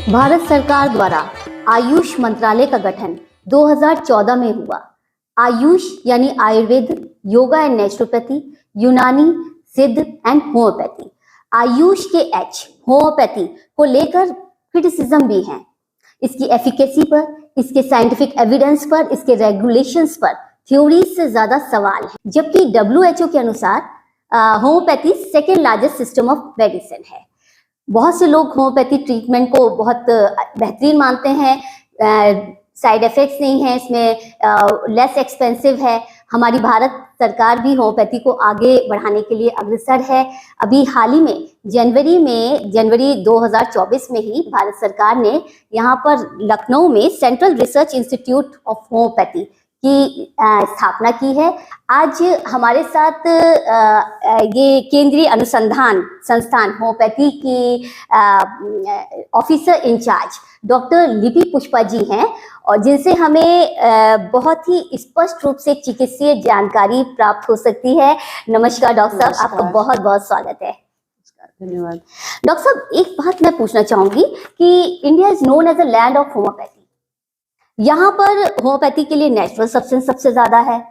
भारत सरकार द्वारा आयुष मंत्रालय का गठन 2014 में हुआ। आयुष यानी आयुर्वेद, योगा एंड नेचुरोपैथी, यूनानी, सिद्ध एंड होम्योपैथी। आयुष के एच होम्योपैथी को लेकर क्रिटिसिज्म भी है। इसकी एफिकेसी पर, इसके साइंटिफिक एविडेंस पर, इसके रेगुलेशंस पर थ्योरी से ज्यादा सवाल है। जबकि WHO के अनुसार homeopathy second largest system of medicine है। बहुत से लोग होम्योपैथी ट्रीटमेंट को बहुत बेहतरीन मानते हैं, साइड इफेक्ट्स नहीं है इसमें, लेस एक्सपेंसिव है। हमारी भारत सरकार भी होम्योपैथी को आगे बढ़ाने के लिए अग्रसर है। अभी हाल ही में जनवरी 2024 में ही भारत सरकार ने यहाँ पर लखनऊ में central research institute of homeopathy की स्थापना की है। आज हमारे साथ ये केंद्रीय अनुसंधान संस्थान होम्योपैथी की ऑफिसर इंचार्ज डॉक्टर लिपि पुष्पा जी हैं, और जिनसे हमें बहुत ही स्पष्ट रूप से चिकित्सीय जानकारी प्राप्त हो सकती है। नमस्कार डॉक्टर साहब, आपका बहुत बहुत स्वागत है। धन्यवाद। डॉक्टर साहब, एक बात मैं पूछना चाहूंगी कि India is known as a land of homeopathy. यहाँ पर होम्योपैथी के लिए नेचुरल सब्सटेंस सबसे ज्यादा है।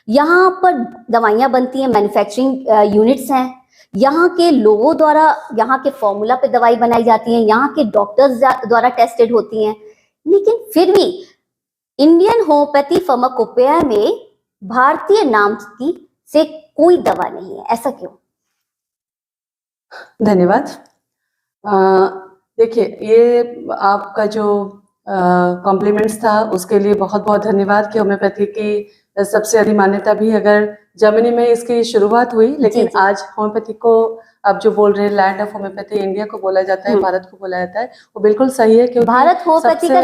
यहाँ पर दवाइयाँ बनती हैं, मैन्युफैक्चरिंग यूनिट्स हैं। यहाँ के लोगों द्वारा यहाँ के फॉर्मूला पे दवाई बनाई जाती है, यहाँ के डॉक्टर्स द्वारा टेस्टेड होती हैं। लेकिन फिर भी इंडियन होम्योपैथी फार्माकोपेया में भारतीय नाम की से कोई दवा नहीं है, ऐसा क्यों? धन्यवाद। देखिए, ये आपका जो कॉम्प्लीमेंट्स था उसके लिए बहुत बहुत धन्यवाद कि होम्योपैथी की सबसे अधिक मान्यता भी अगर जर्मनी में इसकी शुरुआत हुई, लेकिन जी। आज होम्योपैथी को आप जो बोल रहे हैं लैंड ऑफ होम्योपैथी इंडिया को बोला जाता है, भारत को बोला जाता है, वो बिल्कुल सही है क्योंकि भारत होम्योपैथी का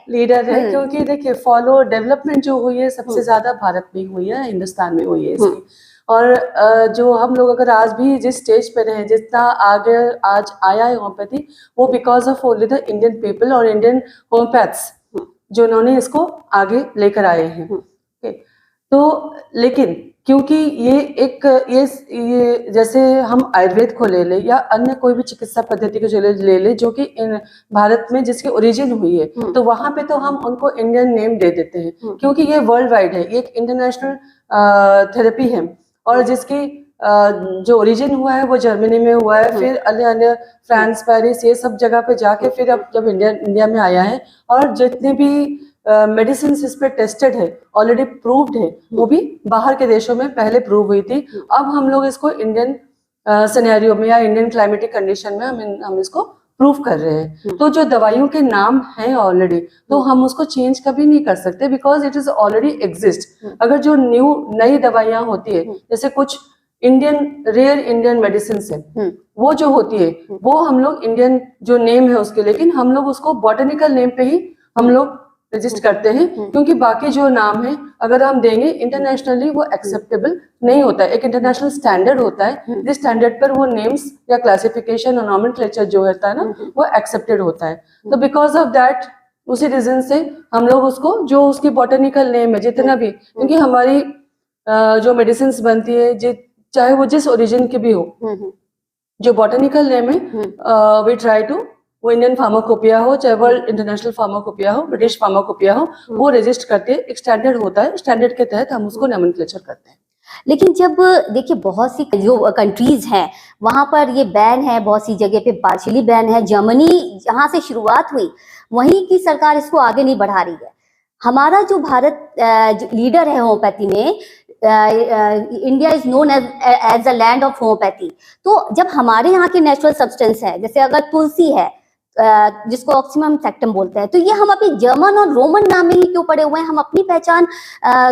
लीडर है। क्योंकि देखिए फॉलो डेवलपमेंट जो हुई है सबसे ज्यादा भारत में हुई है, हिंदुस्तान में हुई है इसकी। और जो हम लोग अगर आज भी जिस स्टेज पे रहे, जितना आगे आज आया है होम्योपैथी, वो because of only the Indian people और इंडियन होम्योपैथ्स जो उन्होंने इसको आगे लेकर आए हैं। तो लेकिन क्योंकि ये जैसे हम आयुर्वेद को ले ले या अन्य कोई भी चिकित्सा पद्धति को ले ले जो कि भारत में जिसकी ओरिजिन हुई है, तो वहां पे तो हम उनको इंडियन नेम दे देते हैं क्योंकि ये वर्ल्ड वाइड है, ये एक इंटरनेशनल थेरेपी है। और जिसकी जो ओरिजिन हुआ है वो जर्मनी में हुआ है, फिर अन्य फ्रांस, पेरिस, ये सब जगह पे जाके फिर अब जब इंडिया में आया है, और जितने भी मेडिसिन इस पे टेस्टेड है, ऑलरेडी प्रूव्ड है, वो भी बाहर के देशों में पहले प्रूव हुई थी। अब हम लोग इसको इंडियन सिनेरियो में या इंडियन क्लाइमेटिक कंडीशन में हम इसको प्रूव कर रहे हैं। तो जो दवाइयों के नाम हैं ऑलरेडी, तो हम उसको चेंज कभी नहीं कर सकते because it is already exist. अगर जो नई दवाइयां होती है, जैसे कुछ रेयर इंडियन मेडिसिन है, वो जो होती है वो हम लोग इंडियन जो नेम है उसके, लेकिन हम लोग उसको बॉटनिकल नेम पे ही हम लोग रजिस्टर करते हैं क्योंकि बाकी जो नाम है अगर हम देंगे इंटरनेशनली वो एक्सेप्टेबल नहीं होता है। एक इंटरनेशनल स्टैंडर्ड होता है, जिस स्टैंडर्ड पर वो नेम्स या क्लासिफिकेशन और नॉमेनक्लेचर जो होता है ना, वो एक्सेप्टेड होता है। तो बिकॉज ऑफ दैट, उसी रीजन से हम लोग उसको जो उसकी बॉटनिकल नेम है जितना भी, क्योंकि हमारी जो मेडिसिन बनती है चाहे वो जिस ओरिजिन की भी हो, जो बॉटनिकल नेम है वी ट्राई टू, वो इंडियन फार्माकोपिया हो, चाहे वर्ल्ड इंटरनेशनल फार्माकोपिया हो, ब्रिटिश फार्माकोपिया हो, वो रजिस्टर करते हैं। एक स्टैंडर्ड होता है, स्टैंडर्ड के तहत हम उसको नोमेनक्लेचर करते हैं। लेकिन जब देखिए बहुत सी जो कंट्रीज हैं वहां पर ये बैन है, बहुत सी जगह पे पार्शियली बैन है। जर्मनी जहां से शुरुआत हुई वहीं की सरकार इसको आगे नहीं बढ़ा रही है। हमारा जो भारत लीडर है होम्योपैथी में, India is known as a land of homeopathy. तो जब हमारे यहाँ के नेचुरल सब्सटेंस है, जैसे अगर तुलसी है जिसको ऑक्सीमम सैक्टम बोलते हैं, तो ये हम अपनी जर्मन और रोमन नाम में ही क्यों पड़े हुए हैं? हम अपनी पहचान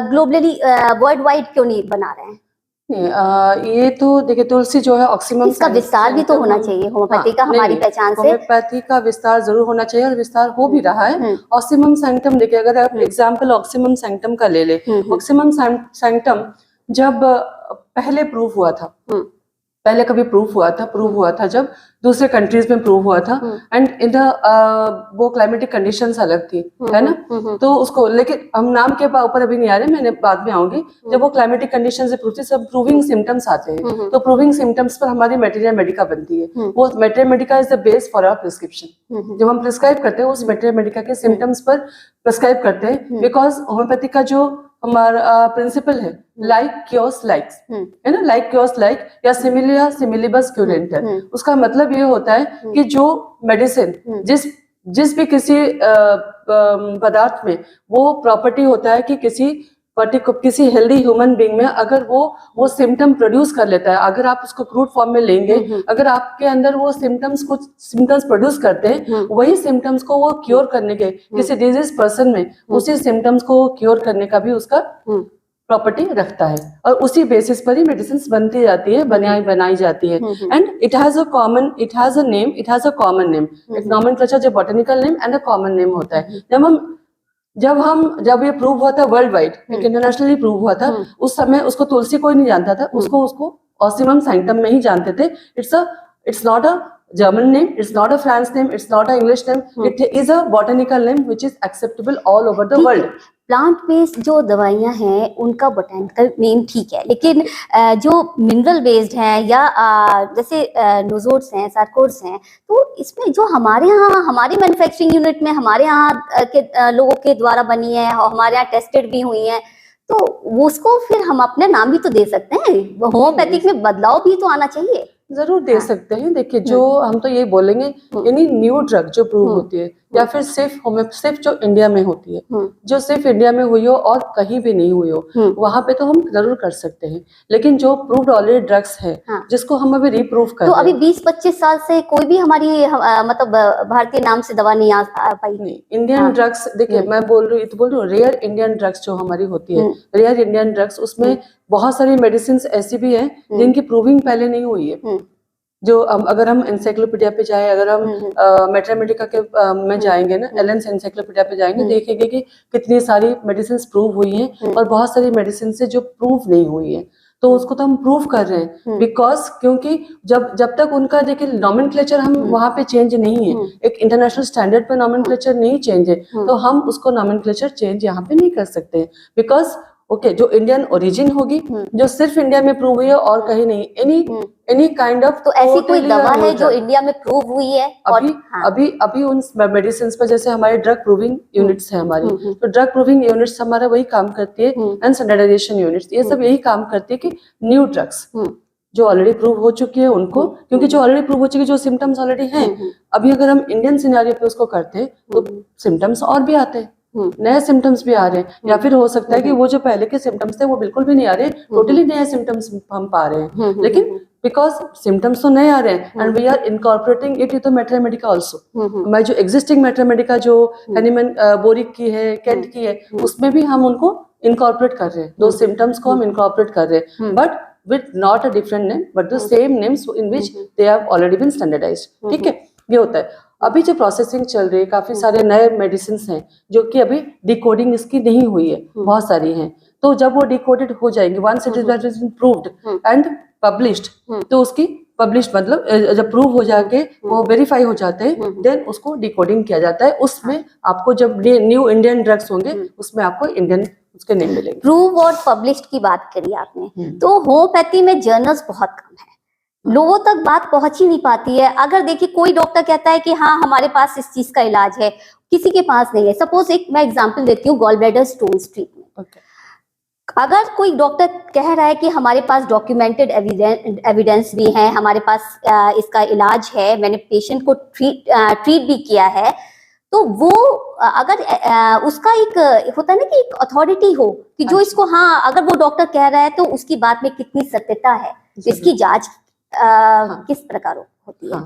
ग्लोबली वर्ल्ड वाइड क्यों नहीं बना रहे हैं? ये तो देखिए, तुलसी जो है ऑक्सीमम, इसका विस्तार भी तो होना चाहिए होम्योपैथी का हमारी पहचान से। होम्योपैथी का विस्तार जरूर होना चाहिए और विस्तार हो भी रहा है। ऑक्सीमम सैंक्टम देखिए, अगर आप एग्जांपल ऑक्सीमम सैंक्टम का ले ले, ऑक्सीमम सैंक्टम जब पहले प्रूव हुआ था पहले कभी प्रूव हुआ था जब दूसरे कंट्रीज में प्रूव हुआ था, एंड इन द वो क्लाइमेटिक कंडीशंस अलग थी, है ना। तो उसको, लेकिन हम नाम के ऊपर अभी नहीं आ रहे, मैंने बाद में आऊंगी। जब वो क्लाइमेटिक कंडीशन से प्रूव थी, सब प्रूविंग सिम्टम्स आते हैं, तो प्रूविंग सिम्टम्स पर हमारी मटेरिया मेडिका बनती है। वो materia medica is the base for our prescription. जब हम प्रिस्क्राइब करते हैं उस मटेरिया मेडिका के सिम्टम्स पर प्रिस्क्राइब करते हैं, बिकॉज होम्योपैथी का जो हमारा प्रिंसिपल है लाइक क्योर्स लाइक्स, है ना, लाइक क्योर्स लाइक या सिमिलिया सिमिलिबस क्यूरेंटर। उसका मतलब ये होता है कि जो मेडिसिन जिस भी किसी पदार्थ में वो प्रॉपर्टी होता है कि किसी हेल्दी ह्यूमन बीइंग में अगर वो सिम्टम प्रोड्यूस कर लेता है, अगर आप उसको क्रूड फॉर्म में लेंगे, अगर आपके अंदर वो कुछ सिम्टम्स प्रोड्यूस करते हैं, वही सिम्टम्स को वो क्योर करने के, किसी डिजीज पर्सन में उसी सिम्टम्स को क्योर करने का भी उसका प्रॉपर्टी रखता है, और उसी बेसिस पर ही मेडिसिन बनती जाती है, बनाई जाती है। And it has a common name, एक नॉमेनक्लेचर, जो botanical name and a common name होता है। जब ये प्रूव हुआ था वर्ल्ड वाइड, इंटरनेशनली प्रूव हुआ था, उस समय उसको तुलसी कोई नहीं जानता था, उसको ऑसिमम सैंक्टम में ही जानते थे। It's not a German name, it's not a France name, it's not a English name, it is a botanical name which is acceptable all over the world. Plant based जो दवाइयां हैं उनका botanical name ठीक है, लेकिन जो mineral based हैं या जैसे नोजोड्स हैं, सार्कोड्स हैं, तो इसमें जो हमारे यहाँ हमारी मैन्युफैक्चरिंग यूनिट में हमारे यहाँ के लोगों के द्वारा बनी है और हमारे यहाँ टेस्टेड भी हुई हैं, तो उसको फिर हम अपने नाम भी तो दे सकते हैं। होम्योपैथिक में बदलाव भी तो आना चाहिए। जरूर दे सकते हैं। देखिए, जो हम तो ये बोलेंगे, यानी न्यू ड्रग जो प्रूव होती है, या फिर सिर्फ जो इंडिया में होती है, जो सिर्फ इंडिया में हुई हो और कहीं भी नहीं हुई हो, वहां पे तो हम जरूर कर सकते हैं। लेकिन जो प्रूव्ड ऑलरेडी ड्रग्स है, जिसको हम अभी रीप्रूव कर तो अभी 20-25 साल से कोई भी हमारी मतलब भारतीय नाम से दवा नहीं आ पाई। नहीं, इंडियन ड्रग्स, देखिए मैं बोल रही हूँ रेयर इंडियन ड्रग्स जो हमारी होती है, रेयर इंडियन ड्रग्स, उसमें बहुत सारी मेडिसिन ऐसी भी हैं जिनकी प्रूविंग पहले नहीं हुई है। जो अगर हम एनसाइक्लोपीडिया पे जाए, अगर हम मेट्रामेडिका के में जाएंगे ना, एलेंस एनसाइक्लोपीडिया पे जाएंगे, देखेंगे कि कितनी सारी मेडिसिन प्रूव हुई हैं और बहुत सारी मेडिसिन से जो प्रूव नहीं हुई है, तो उसको तो हम प्रूव कर रहे हैं। बिकॉज क्योंकि जब तक उनका, देखिए, नॉमेनक्लेचर हम वहां पे चेंज नहीं है, एक इंटरनेशनल स्टैंडर्ड पे नॉमेनक्लेचर नहीं चेंज है, तो हम उसको नॉमेनक्लेचर चेंज यहाँ पे नहीं कर सकते। बिकॉज जो इंडियन ओरिजिन होगी, जो सिर्फ इंडिया में प्रूव हुई है और कहीं नहीं, एनी काइंड ऑफ, तो ऐसी कोई दवा है जो इंडिया में प्रूव हुई है? अभी उन मेडिसिन पर, जैसे हमारे ड्रग प्रूविंग यूनिट्स है हमारी, तो ड्रग प्रूविंग यूनिट्स हमारा वही काम करती है, एंड स्टैंडर्डाइजेशन यूनिट्स, ये सब यही काम करती है कि न्यू ड्रग्स जो ऑलरेडी प्रूव हो चुकी है उनको, क्योंकि जो ऑलरेडी प्रूव हो चुकी है, जो सिम्टम्स ऑलरेडी हैं, अभी अगर हम इंडियन सिनेरियो पे उसको करते हैं तो सिम्टम्स और भी आते हैं, नए सिम्टम्स भी आ रहे हैं, या फिर हो सकता है कि वो जो पहले के सिम्टम्स थे वो बिल्कुल भी नहीं आ रहे, टोटली नए सिम्टम्स हम पा रहे हैं। लेकिन बिकॉज सिम्टम्स तो नए आ रहे हैं, and we are incorporating it with materia medica also. हमारी जो एग्जिस्टिंग मेट्रामेडिका जो हैनीमैन बोरिक की है, केंट की है, उसमें भी हम उनको इनकॉर्पोरेट कर रहे हैं, दो सिम्टम्स को हम इनकॉर्पोरेट कर रहे हैं, but with not a different name but the same names in which they have already been standardized। ठीक है, ये होता है। अभी जो प्रोसेसिंग चल रही है, काफी सारे नए मेडिसिन हैं जो कि अभी डिकोडिंग इसकी नहीं हुई है, बहुत सारी हैं, तो जब वो डिकोडेड हो जाएंगे, once it is proved and published, तो उसकी पब्लिश मतलब जब प्रूव हो जाके वो वेरीफाई हो जाते हैं, देन उसको डिकोडिंग किया जाता है। उसमें आपको जब न्यू इंडियन ड्रग्स होंगे, उसमें आपको इंडियन उसके नेम मिलेंगे। प्रूव और पब्लिश्ड की बात करी आपने, तो होम्योपैथी में जर्नल्स बहुत कम है, लोगों तक बात पहुंच ही नहीं पाती है। अगर देखिए, कोई डॉक्टर कहता है कि हाँ हमारे पास इस चीज का इलाज है, किसी के पास नहीं है। सपोज एक मैं एग्जांपल देती हूँ, गॉल ब्लैडर स्टोन्स ट्रीटमेंट। अगर कोई डॉक्टर कह रहा है कि हमारे पास डॉक्यूमेंटेड एविडेंस भी है, हमारे पास इसका इलाज है, मैंने पेशेंट को ट्रीट भी किया है, तो वो अगर उसका एक होता है ना कि एक अथॉरिटी हो कि जो इसको, हाँ अगर वो डॉक्टर कह रहा है तो उसकी बात में कितनी सत्यता है, इसकी जांच किस प्रकार होती है?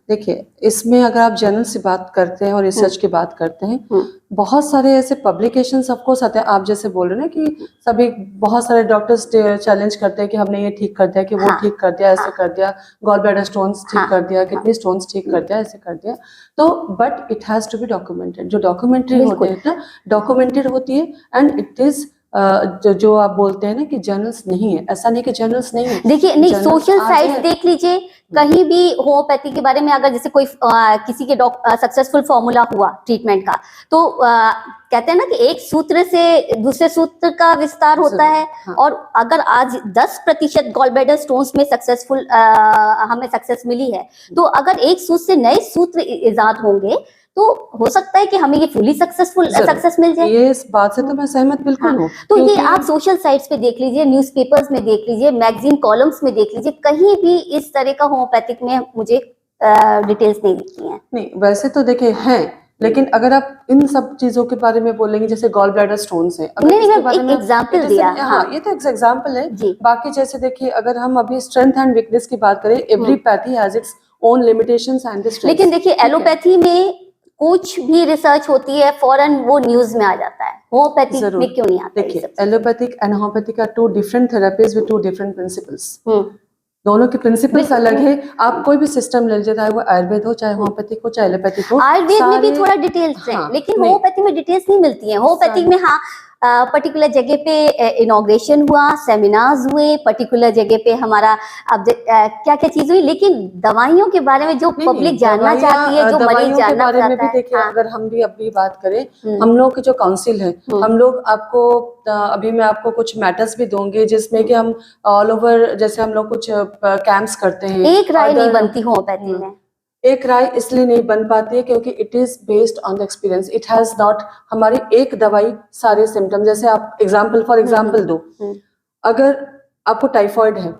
देखिए, इसमें अगर आप जर्नल से बात करते हैं और रिसर्च की बात करते हैं, बहुत सारे ऐसे पब्लिकेशंस ऑफकोर्स आते हैं। आप जैसे बोल रहे हैं ना कि सभी बहुत सारे डॉक्टर्स चैलेंज करते हैं कि हमने ये ठीक कर दिया, कि वो ठीक कर दिया, ऐसे कर दिया, गॉल ब्लैडर स्टोन्स ठीक कर दिया, किडनी स्टोन्स ठीक कर दिया, ऐसे कर दिया। तो but it has to be documented. जो डॉक्यूमेंट्री होती है ना, डॉक्यूमेंटेड होती है, एंड इट इज जो आप बोलते हैं ना कि जर्नल्स नहीं है, ऐसा नहीं कि जर्नल्स नहीं है। देखिए, नहीं, जर्नल्स सोशल आ साइट्स गए। देख लीजिए, कहीं भी होम्योपैथी के बारे में अगर जैसे कोई किसी के सक्सेसफुल फॉर्मूला हुआ ट्रीटमेंट का, तो कहते हैं ना कि एक सूत्र से दूसरे सूत्र का विस्तार होता है। हाँ। और अगर आज 10% गॉल ब्लैडर स्टोन्स में सक्सेसफुल हमें सक्सेस मिली है, तो अगर एक सूत्र से नए सूत्र इजाद होंगे तो हो सकता है कि हमें ये फुली सक्सेसफुल जरूर। सक्सेस मिल जाए। ये इस बात से तो मैं सहमत बिल्कुल हूँ। तो ये क्योंकि आप सोशल साइट्स पे देख लीजिए, न्यूज़पेपर्स में देख लीजिए, मैगजीन कॉलम्स में देख लीजिए, कहीं भी इस तरह का होम्योपैथिक में मुझे डिटेल्स नहीं दिखती हैं। नहीं, वैसे तो देखिए हैं, लेकिन अगर आप इन सब चीजों के बारे में बोलेंगे, जैसे गॉल ब्लैडर स्टोन्स है, अगर नहीं, इसके मैं बारे एक में एग्जांपल it is दिया। हाँ, ये तो एग्जांपल है। जी। बाकी जैसे देखिए, अगर हम अभी स्ट्रेंथ एंड वीकनेस की बात करें, every pathy has its own limitations and the strengths. लेकिन देखिए, एलोपैथी में कुछ भी रिसर्च होती है फौरन वो न्यूज में आ जाता है, होम्योपैथी में क्यों नहीं आता? देखिए, allopathic and homeopathic are two different therapies with two different principles. दोनों के प्रिंसिपल्स अलग है। आप कोई भी सिस्टम ले लीजिए, चाहे वो आयुर्वेद हो, चाहे होम्योपैथिक हो, चाहे एलोपैथिक हो, आयुर्वेद में भी थोड़ा डिटेल्स है, हाँ, लेकिन नहीं। होम्योपैथी में डिटेल्स नहीं मिलती है। होम्योपैथिक में हाँ, पर्टिकुलर जगह पे इनॉग्रेशन हुआ, सेमिनार्स हुए, पर्टिकुलर जगह पे हमारा अब क्या क्या चीज हुई, लेकिन दवाइयों के बारे में जो पब्लिक जानना चाहती है, जो मरीज दवाइयों के जानना बारे में चाहता भी है। देखिए, हाँ। अगर हम भी अभी बात करें, हम लोग की जो काउंसिल है, हम लोग आपको अभी मैं आपको कुछ मैटर्स भी दूंगी, जिसमें कि हम ऑल ओवर, जैसे हम लोग कुछ कैंप्स करते हैं। एक राय नहीं बनती होम्योपैथी में। एक राय इसलिए नहीं बन पाती है क्योंकि it is based on the experience. It has not, हमारी एक दवाई सारे सिम्टम, जैसे आप एग्जांपल फॉर एग्जांपल दो, अगर आपको टाइफाइड है,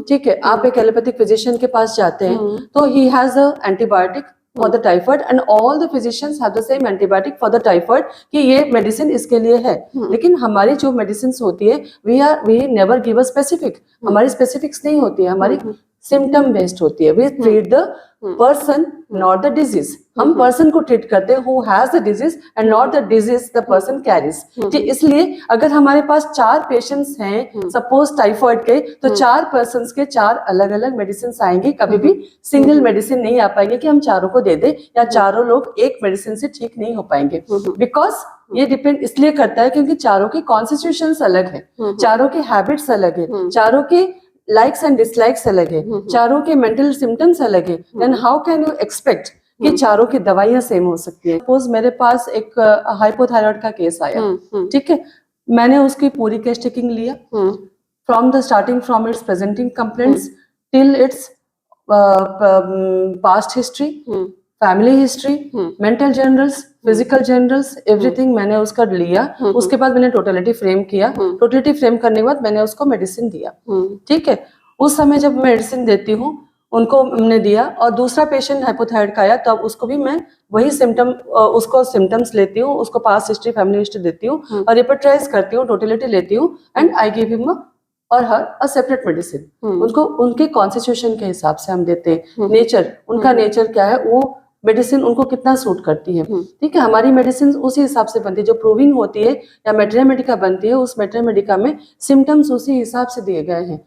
ठीक है, आप एक एलोपैथिक फिजिशियन के पास जाते हैं, तो he has a antibiotic for the typhoid and all the physicians have the same antibiotic for the typhoid कि ये मेडिसिन इसके लिए है। लेकिन हमारी जो मेडिसिन होती है, we never give a specific, हमारी स्पेसिफिक्स नहीं होती है, हमारी सिम्टम बेस्ड होती है। We treat the person not the disease. हम पर्सन को ट्रीट करते हैं who has the disease and not the disease the person carries. इसलिए अगर हमारे पास 4 पेशेंट्स हैं सपोज टाइफाइड के, तो 4 पर्सन्स के 4 अलग अलग मेडिसिन आएंगी। कभी भी सिंगल मेडिसिन नहीं आ पाएंगे कि हम चारों को दे दें, या चारों लोग एक मेडिसिन से ठीक नहीं हो पाएंगे। बिकॉज ये डिपेंड इसलिए करता है क्योंकि चारों की कॉन्स्टिट्यूशंस अलग है, चारों की हैबिट्स अलग है, चारों के लाइक्स एंड डिसलाइक्स अलग है, चारों के मेंटल सिम्टम्स अलग है। Then how can you expect कि चारों की दवाइयां सेम हो सकती है? सपोज मेरे पास एक हाइपोथायराइड का केस आया, ठीक है, मैंने उसकी पूरी केस टेकिंग लिया from the starting, from its presenting complaints till its past history, family history, mental journals, physical journals, everything मैंने उसका लिया। उसके बाद मैंने टोटलिटी फ्रेम किया। टोटलिटी फ्रेम करने के बाद मैंने उसको मेडिसिन दिया, ठीक है। उस समय जब मेडिसिन देती हूँ, उनको हमने दिया, और दूसरा पेशेंट हाइपोथायराइड का आया, तब उसको भी मैं वही सिम्टम, उसको सिम्टम्स लेती हूँ, उसको पास्ट हिस्ट्री, फैमिली हिस्ट्री देती हूँ, और रिपोर्टाइज करती हूँ, टोटलिटी लेती हूँ, एंड आई गिव हिम और हर अ सेपरेट मेडिसिन। उनको उनके कॉन्स्टिट्यूशन के हिसाब से हम देते हैं, नेचर, उनका नेचर क्या है, वो मेडिसिन उनको कितना सूट करती है, ठीक है। हमारी मेडिसिन उसी हिसाब से बनती है, जो प्रूविंग होती है या मेटेरिया मेडिका बनती है, उस मेटेरिया मेडिका में सिम्टम्स उसी हिसाब से दिए गए हैं।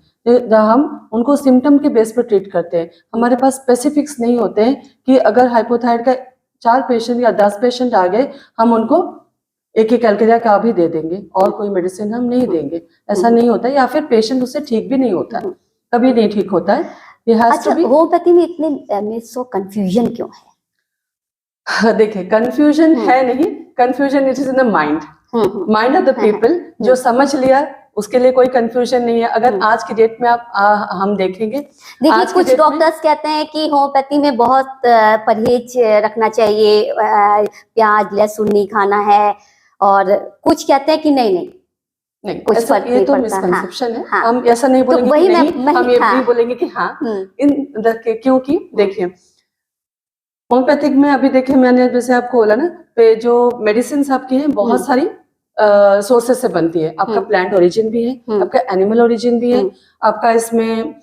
हम उनको सिम्टम के बेस पर ट्रीट करते हैं। हमारे पास स्पेसिफिक्स नहीं होते हैं कि अगर हाइपोथायराइड का 4 पेशेंट या 10 पेशेंट आ गए, हम उनको एक एक एल्केरिया का भी दे देंगे और कोई मेडिसिन हम नहीं देंगे, ऐसा नहीं होता। या फिर पेशेंट उससे ठीक भी नहीं होता है, कभी नहीं ठीक होता है। अच्छा, होम्योपैथी में इतने मिथ्स और कंफ्यूजन क्यों है? देखिए, कंफ्यूजन है नहीं, confusion it is in the mind of the people. जो समझ लिया उसके लिए कोई कंफ्यूजन नहीं है। अगर आज की डेट में आप हम देखेंगे, देखिए, कुछ डॉक्टर्स कहते हैं कि होम्योपैथी में बहुत परहेज रखना चाहिए, प्याज लहसुन नहीं खाना है, और कुछ कहते हैं कि नहीं, कुछ ऐसा, फर्क ये नहीं तो पड़ता। मिसकंसेप्शन है। हाँ, हम ऐसा नहीं बोलेंगे तो वही कि नहीं, हम ये हाँ, भी बोलेंगे कि हाँ, क्योंकि देखिए, होम्योपैथिक में अभी देखिए, मैंने जैसे आपको बोला ना, पे जो मेडिसिन आपकी हैं बहुत सारी सोर्सेस से बनती है। आपका प्लांट ओरिजिन भी है, आपका एनिमल ओरिजिन भी है, आपका इसमें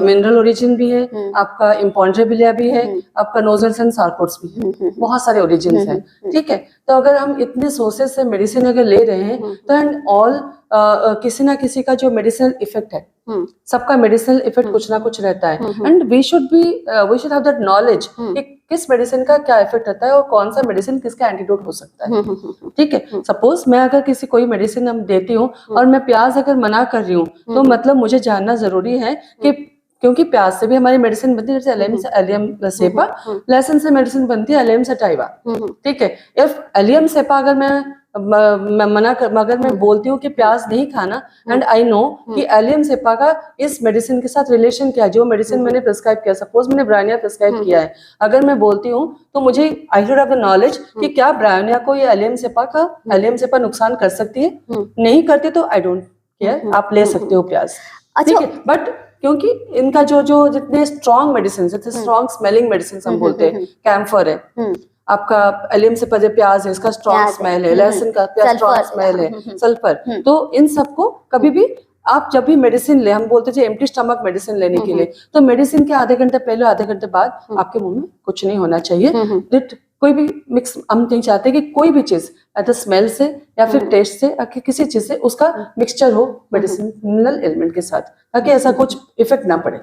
मिनरल ओरिजिन भी है, आपका इम्पॉन्ड्रेबिलिया भी है, आपका नोजल्स एंड सार्कोट्स भी है, बहुत सारे ओरिजिन्स हैं, ठीक है। तो अगर हम इतने सोर्सेस से मेडिसिन अगर ले रहे हैं, तो एंड ऑल किसी ना किसी का जो मेडिसिनल इफेक्ट है सबका मेडिसिनल इफेक्ट कुछ ना कुछ रहता है, and we should have that knowledge कि किस मेडिसिन का क्या इफेक्ट रहता है और कौन सा मेडिसिन किसका एंटीडोट हो सकता है। ठीक है, सपोज मैं अगर किसी कोई मेडिसिन हम देती हूँ और मैं प्याज अगर मना कर रही हूँ, तो मतलब मुझे जानना जरूरी है कि क्योंकि प्याज से भी हमारी मेडिसिन बनती है, जैसे एलियम सेपा, लहसुन से मेडिसिन बनती है एलियम सटाइवा। ठीक है, इफ एलियम सेपा अगर अगर मैं बोलती हूँ कि प्याज नहीं खाना, एंड आई नो कि एलियम सेपा का इस मेडिसिन के साथ रिलेशन क्या है, जो मेडिसिन मैंने प्रिस्क्राइब किया, सपोज मैंने ब्रायोनिया प्रिस्क्राइब किया है, अगर मैं बोलती हूँ तो मुझे I should have the knowledge कि क्या ब्रायोनिया को ये एलियम सेपा नुकसान कर सकती है, नहीं करती तो आई डोंट केयर, आप ले सकते हो प्याज। ठीक है, बट क्योंकि इनका जो जितने स्ट्रॉन्ग मेडिसिन, जैसे स्ट्रॉन्ग स्मेलिंग मेडिसिन हम बोलते हैं, कैम्फर है, आपका एलियम से पजे प्याज है, इसका स्ट्रॉन्ग स्मेल है, लहसुन का स्ट्रॉन्ग स्मेल है, सल्फर, तो इन सबको कभी भी आप जब भी मेडिसिन ले, हम बोलते हैं एम्प्टी स्टमक मेडिसिन लेने के लिए, तो मेडिसिन के आधे घंटे पहले आधे घंटे बाद आपके मुंह में कुछ नहीं होना चाहिए। कोई भी मिक्स, हम नहीं चाहते कि कोई भी चीज अगर स्मेल से या फिर टेस्ट से या किसी चीज से उसका मिक्सचर हो मेडिसिनल एलिमेंट के साथ, ताकि ऐसा कुछ इफेक्ट ना पड़े।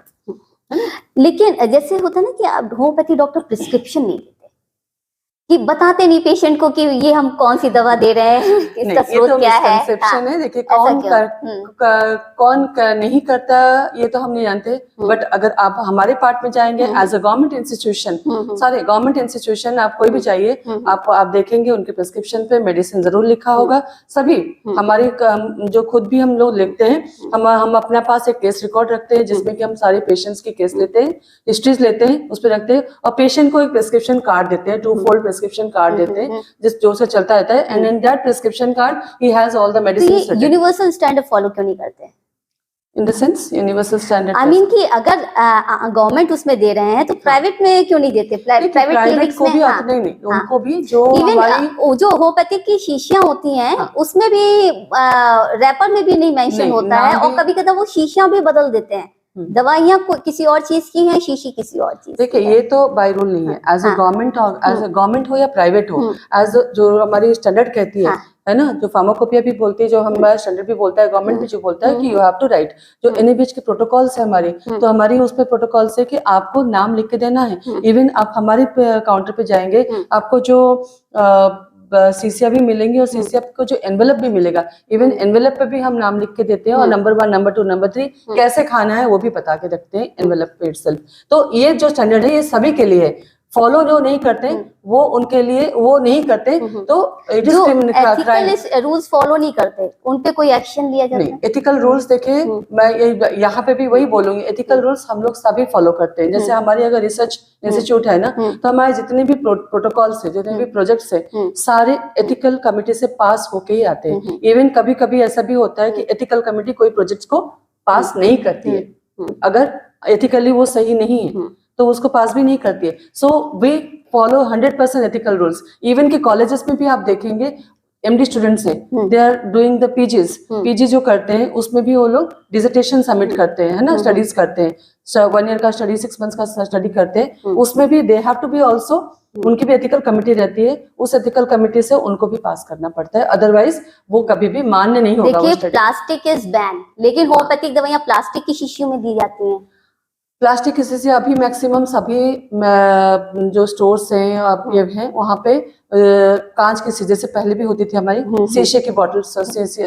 लेकिन जैसे होता है ना कि अब होम्योपैथी डॉक्टर प्रिस्क्रिप्शन नहीं देते, कि बताते नहीं पेशेंट को कि ये हम कौन सी दवा दे रहे हैं, इसका स्रोत क्या है। कंसेप्शन है, देखिए कौन नहीं करता ये तो हम नहीं जानते, बट अगर आप हमारे पार्ट में जाएंगे एज अ गवर्नमेंट इंस्टीट्यूशन, सारे गवर्नमेंट इंस्टीट्यूशन आप कोई भी चाहिए, आप देखेंगे उनके प्रिस्क्रिप्शन पे मेडिसिन जरूर लिखा होगा। सभी हमारे जो खुद भी हम लोग लिखते हैं, हम अपने पास एक केस रिकॉर्ड रखते हैं जिसमें कि हम सारे पेशेंट्स की केस लेते हैं, हिस्ट्रीज लेते हैं, उस पर रखते हैं, और पेशेंट को एक प्रिस्क्रिप्शन कार्ड देते हैं, 2-fold प्रिस्क्रिप्शन कार्ड देते हैं जो से चलता रहता है, and in that prescription card he has all the medicine. Universal standard follow क्यों नहीं करते? In the sense universal standard, I mean कि अगर गवर्नमेंट उसमें दे रहे हैं तो प्राइवेट में क्यों नहीं देते? प्राइवेट क्लिनिक्स में नहीं, उनको भी जो इवन जो होम्योपैथिक की शीशियां होती हैं उसमें भी रैपर में भी नहीं मेंशन होता है, और कभी कभी वो शीशियां भी बदल देते हैं, दवाइयां किसी और चीज की हैं, शीशी किसी और चीज। देखिए ये तो बाय रूल नहीं है, एज अ गवर्नमेंट हो या प्राइवेट हो, एज जो हमारी स्टैंडर्ड कहती है ना, जो फार्माकोपिया भी बोलती है, जो हमारा स्टैंडर्ड भी बोलता है, गवर्नमेंट भी जो बोलता है कि यू हैव टू राइट, जो एनएबीएच के प्रोटोकॉल्स है हमारी, तो हमारी उस पे प्रोटोकॉल्स है कि आपको नाम लिख के देना है। इवन आप हमारे काउंटर पे जाएंगे, आपको जो सीसिया भी मिलेंगी और सीसिया को जो एनवेलप भी मिलेगा, इवन एनवेलप पे भी हम नाम लिख के देते हैं, और नंबर 1, नंबर 2, नंबर 3 कैसे खाना है वो भी बता के रखते हैं एनवेलप पे इटसेल्फ। तो ये जो स्टैंडर्ड है ये सभी के लिए है, फॉलो जो नहीं करते वो उनके लिए वो नहीं करते, तो जो एथिकल रूल्स फॉलो नहीं करते उन पे कोई एक्शन लिया जाता है? नहीं, एथिकल रूल्स देखिए, मैं यहाँ पे भी वही बोलूंगी, एथिकल रूल्स हम लोग सभी फॉलो करते हैं। जैसे हमारी अगर रिसर्च इंस्टीट्यूट है ना, तो हमारे जितने भी प्रोटोकॉल्स है, जितने भी प्रोजेक्ट्स है, सारे एथिकल कमिटी से पास होके ही आते हैं। इवन कभी कभी ऐसा भी होता है कि एथिकल कमिटी कोई प्रोजेक्ट को पास नहीं करती है, अगर एथिकली वो सही नहीं है तो उसको पास भी नहीं करती है। So we follow 100% ethical rules. Even के कॉलेजेस में भी आप देखेंगे एमडी स्टूडेंट्स हैं, they are doing the PG जो करते हैं उसमें भी वो लोग डिसर्टेशन सबमिट करते हैं, है ना, स्टडीज करते हैं, 1 ईयर का स्टडी, 6 मंथ्स का स्टडी करते हैं, उसमें भी they have to be also, उनकी भी एथिकल कमिटी रहती है, उस एथिकल कमिटी से उनको भी पास करना पड़ता है, अदरवाइज वो कभी भी मान्य नहीं होगा। देखिए प्लास्टिक इज बैन, लेकिन होम्योपैथिक दवाइयां प्लास्टिक की शीशियों में दी जाती हैं। प्लास्टिक की शीशी अभी मैक्सिमम सभी जो स्टोर्स हैं आप ये हैं वहाँ पे कांच की शीशे से पहले भी होती थी हमारी शीशे की बॉटल्स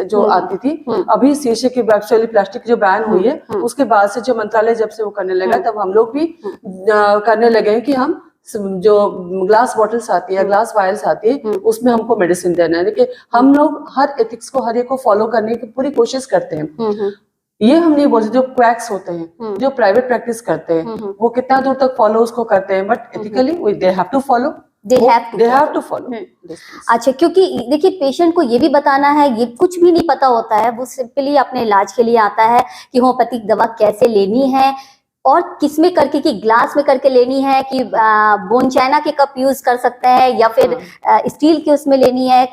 जो आती थी, अभी शीशे की एक्चुअली प्लास्टिक जो बैन हुई है उसके बाद से जो मंत्रालय जब से वो करने लगा तब हम लोग भी करने लगे हैं कि हम जो ग्लास बॉटल्स आती है, ग्लास वायल्स आती है, उसमें हमको मेडिसिन देना है। देखिए हम लोग हर एथिक्स को, हर एक को फॉलो करने की पूरी कोशिश करते हैं। ये हम नहीं बोलते जो क्वैक्स होते हैं, जो प्राइवेट प्रैक्टिस करते हैं, वो कितना दूर तक फॉलो उसको करते हैं, but ethically they have to follow, they have to follow. अच्छा, क्योंकि देखिए पेशेंट को ये भी बताना है, ये कुछ भी नहीं पता होता है, वो सिंपली अपने इलाज के लिए आता है कि होम्योपैथिक दवा कैसे लेनी है और किसमें करके, कि ग्लास में करके लेनी है, कि बोन चाइना के कप यूज कर सकते हैं या फिर स्टील के उसमें लेनी है,